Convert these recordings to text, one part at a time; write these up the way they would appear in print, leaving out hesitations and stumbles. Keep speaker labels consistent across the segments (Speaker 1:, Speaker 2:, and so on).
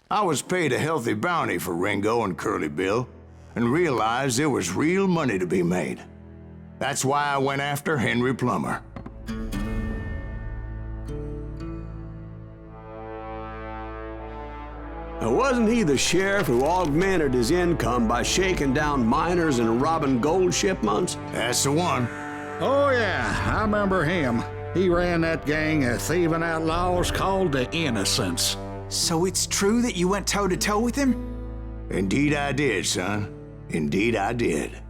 Speaker 1: I was paid a healthy bounty for Ringo and Curly Bill, and realized there was real money to be made. That's why I went after Henry Plummer.
Speaker 2: Now, wasn't he the sheriff who augmented his income by shaking down miners and robbing gold shipments?
Speaker 1: That's the one.
Speaker 3: Oh yeah, I remember him. He ran that gang of thieving outlaws called the Innocents.
Speaker 4: So it's true that you went toe-to-toe with him?
Speaker 1: Indeed I did, son. Indeed I did.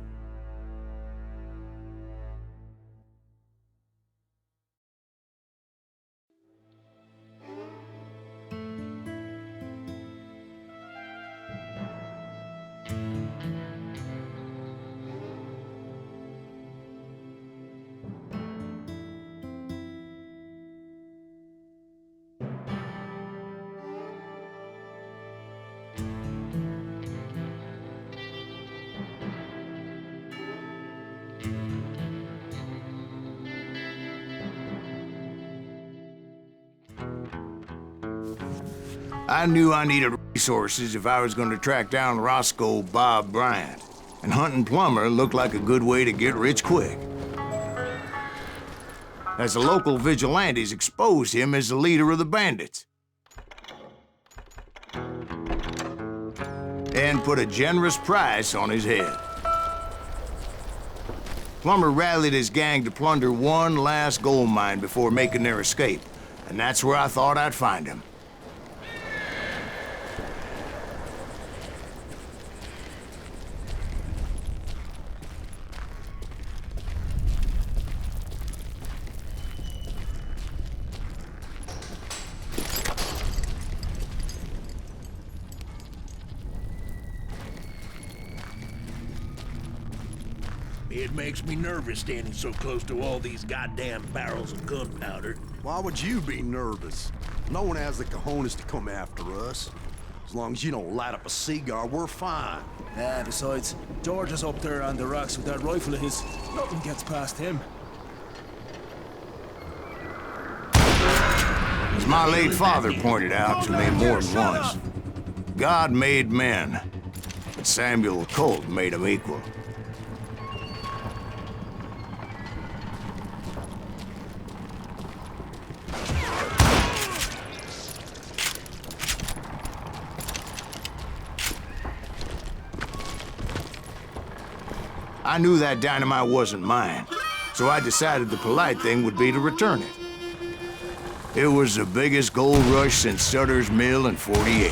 Speaker 1: I knew I needed resources if I was going to track down Roscoe Bob Bryant, and hunting Plummer looked like a good way to get rich quick. As the local vigilantes exposed him as the leader of the bandits, and put a generous price on his head. Plummer rallied his gang to plunder one last gold mine before making their escape, and that's where I thought I'd find him.
Speaker 5: It makes me nervous standing so close to all these goddamn barrels of gunpowder.
Speaker 6: Why would you be nervous? No one has the cojones to come after us. As long as you don't light up a cigar, we're fine.
Speaker 7: Yeah, besides, George is up there on the rocks with that rifle of his. Nothing gets past him.
Speaker 1: As my late father pointed out to me more than once, God made men, but Samuel Colt made them equal. I knew that dynamite wasn't mine, so I decided the polite thing would be to return it. It was the biggest gold rush since Sutter's Mill in '48.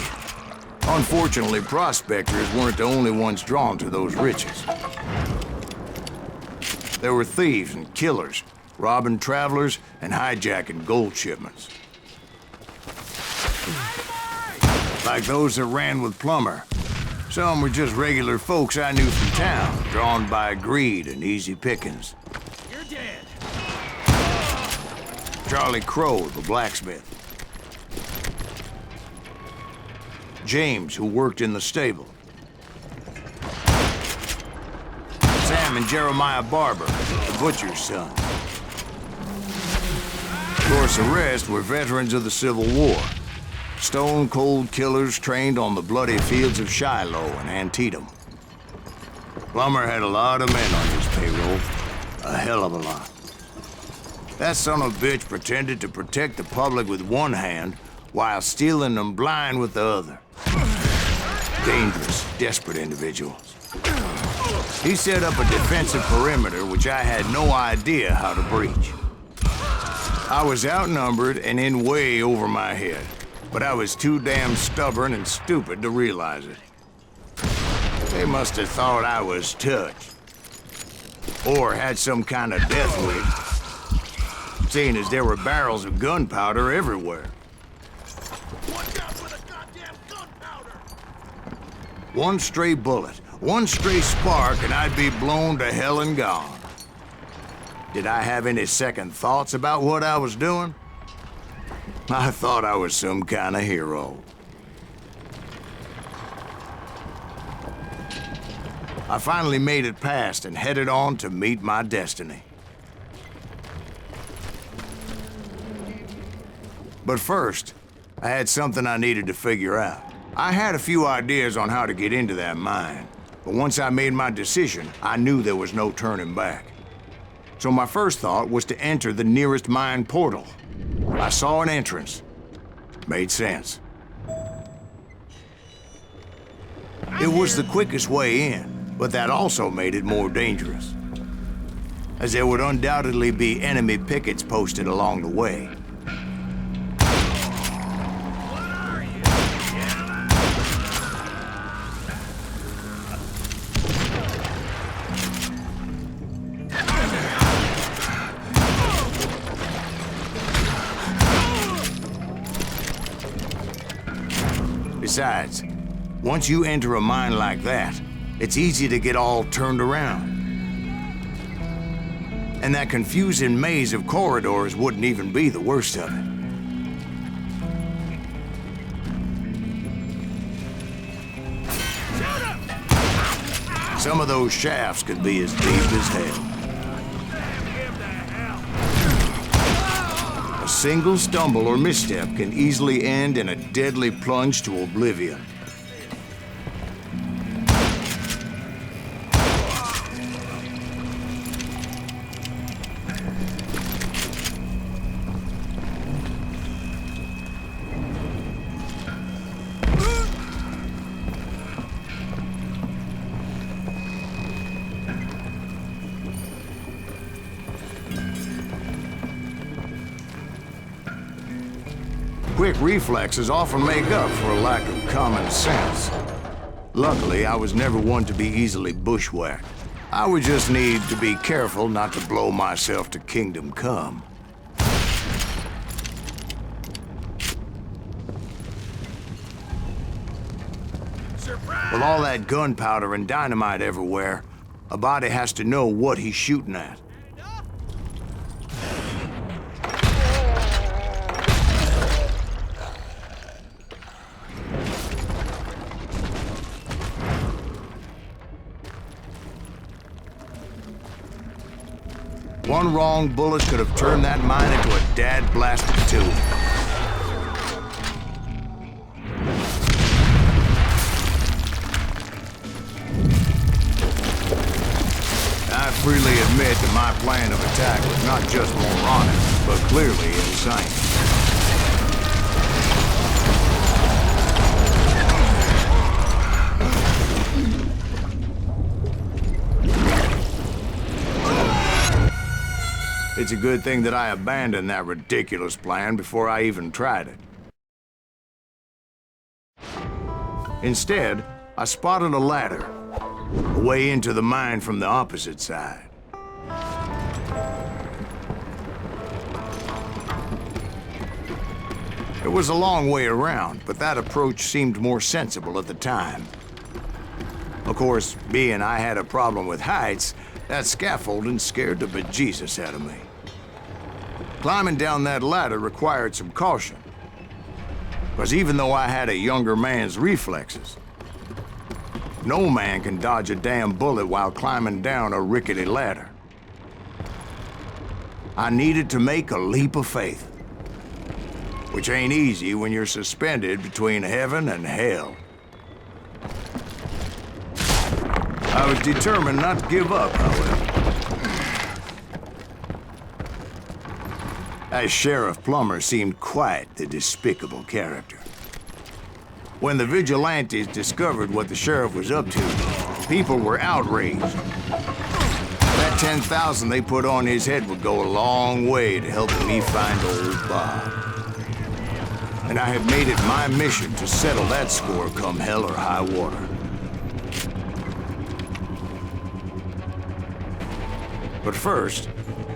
Speaker 1: Unfortunately, prospectors weren't the only ones drawn to those riches. There were thieves and killers, robbing travelers and hijacking gold shipments. Like those that ran with Plummer. Some were just regular folks I knew from town, drawn by greed and easy pickings.
Speaker 5: You're dead.
Speaker 1: Charlie Crow, the blacksmith. James, who worked in the stable. Sam and Jeremiah Barber, the butcher's son. Of course, the rest were veterans of the Civil War. Stone-cold killers trained on the bloody fields of Shiloh and Antietam. Plummer had a lot of men on his payroll. A hell of a lot. That son of a bitch pretended to protect the public with one hand while stealing them blind with the other. Dangerous, desperate individuals. He set up a defensive perimeter which I had no idea how to breach. I was outnumbered and in way over my head. But I was too damn stubborn and stupid to realize it. They must have thought I was touched. Or had some kind of death wish, seeing as there were barrels of gunpowder everywhere.
Speaker 5: Watch out for the goddamn gunpowder!
Speaker 1: One stray bullet, one stray spark, and I'd be blown to hell and gone. Did I have any second thoughts about what I was doing? I thought I was some kind of hero. I finally made it past and headed on to meet my destiny. But first, I had something I needed to figure out. I had a few ideas on how to get into that mine, but once I made my decision, I knew there was no turning back. So my first thought was to enter the nearest mine portal. I saw an entrance. Made sense. It was the quickest way in, but that also made it more dangerous, as there would undoubtedly be enemy pickets posted along the way. Besides, once you enter a mine like that, it's easy to get all turned around. And that confusing maze of corridors wouldn't even be the worst of it. Some of those shafts could be as deep as hell. A single stumble or misstep can easily end in a deadly plunge to oblivion. Quick reflexes often make up for a lack of common sense. Luckily, I was never one to be easily bushwhacked. I would just need to be careful not to blow myself to kingdom come. With all that gunpowder and dynamite everywhere, a body has to know what he's shooting at. One wrong bullet could have turned that mine into a dad-blasted tomb. I freely admit that my plan of attack was not just moronic, but clearly insane. It's a good thing that I abandoned that ridiculous plan before I even tried it. Instead, I spotted a ladder, a way into the mine from the opposite side. It was a long way around, but that approach seemed more sensible at the time. Of course, being I had a problem with heights, that scaffolding scared the bejesus out of me. Climbing down that ladder required some caution, because even though I had a younger man's reflexes, no man can dodge a damn bullet while climbing down a rickety ladder. I needed to make a leap of faith, which ain't easy when you're suspended between heaven and hell. I was determined not to give up, however. As Sheriff Plummer seemed quite the despicable character. When the vigilantes discovered what the sheriff was up to, people were outraged. That 10,000 they put on his head would go a long way to helping me find old Bob. And I have made it my mission to settle that score come hell or high water. But first,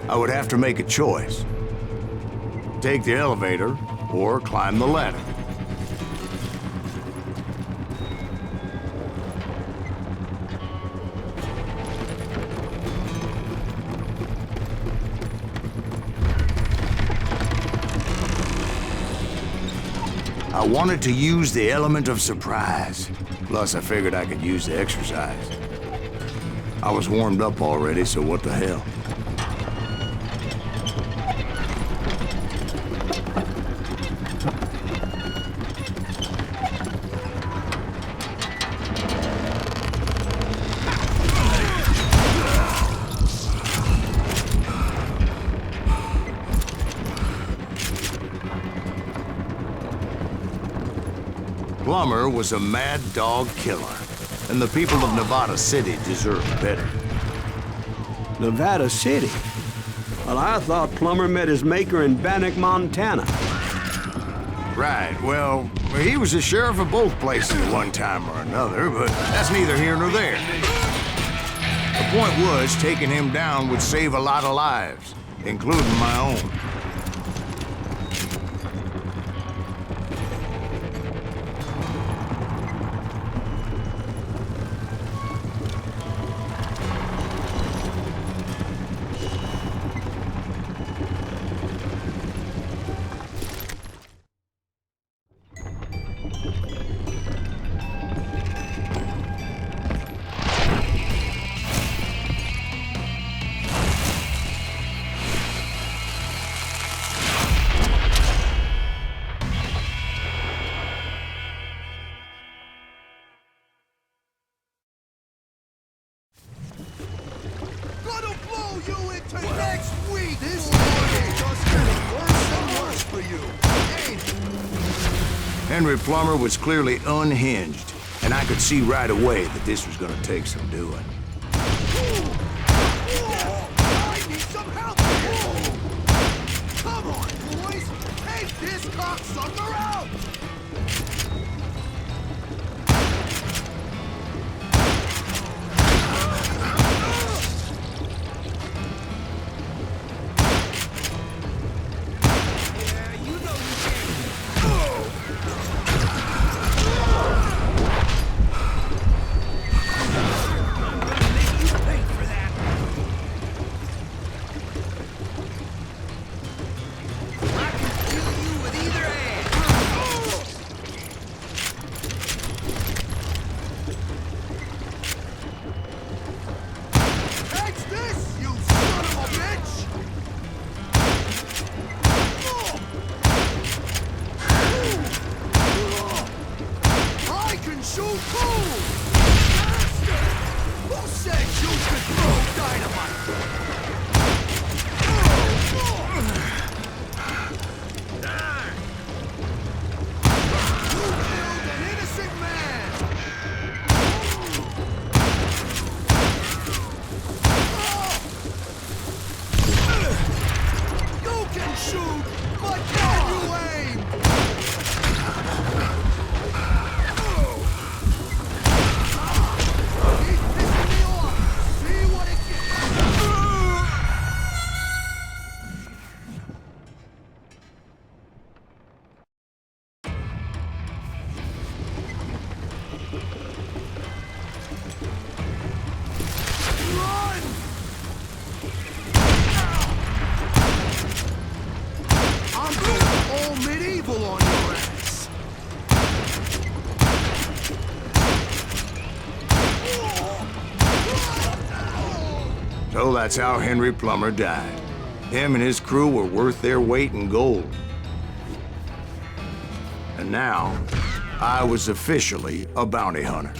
Speaker 1: I would have to make a choice. Take the elevator or climb the ladder. I wanted to use the element of surprise. Plus, I figured I could use the exercise. I was warmed up already, so what the hell? Plummer was a mad dog killer, and the people of Nevada City deserved better.
Speaker 2: Nevada City? Well, I thought Plummer met his maker in Bannock, Montana.
Speaker 1: Right, well, he was the sheriff of both places at one time or another, but that's neither here nor there. The point was, taking him down would save a lot of lives, including my own.
Speaker 6: Gonna blow you into next week! This day just getting worse and worse for you, ain't it?
Speaker 1: Henry Plummer was clearly unhinged, and I could see right away that this was gonna take some doing.
Speaker 6: I need some help here! Come on, boys! Take this cocksucker out!
Speaker 1: So that's how Henry Plummer died. Him and his crew were worth their weight in gold. And now, I was officially a bounty hunter.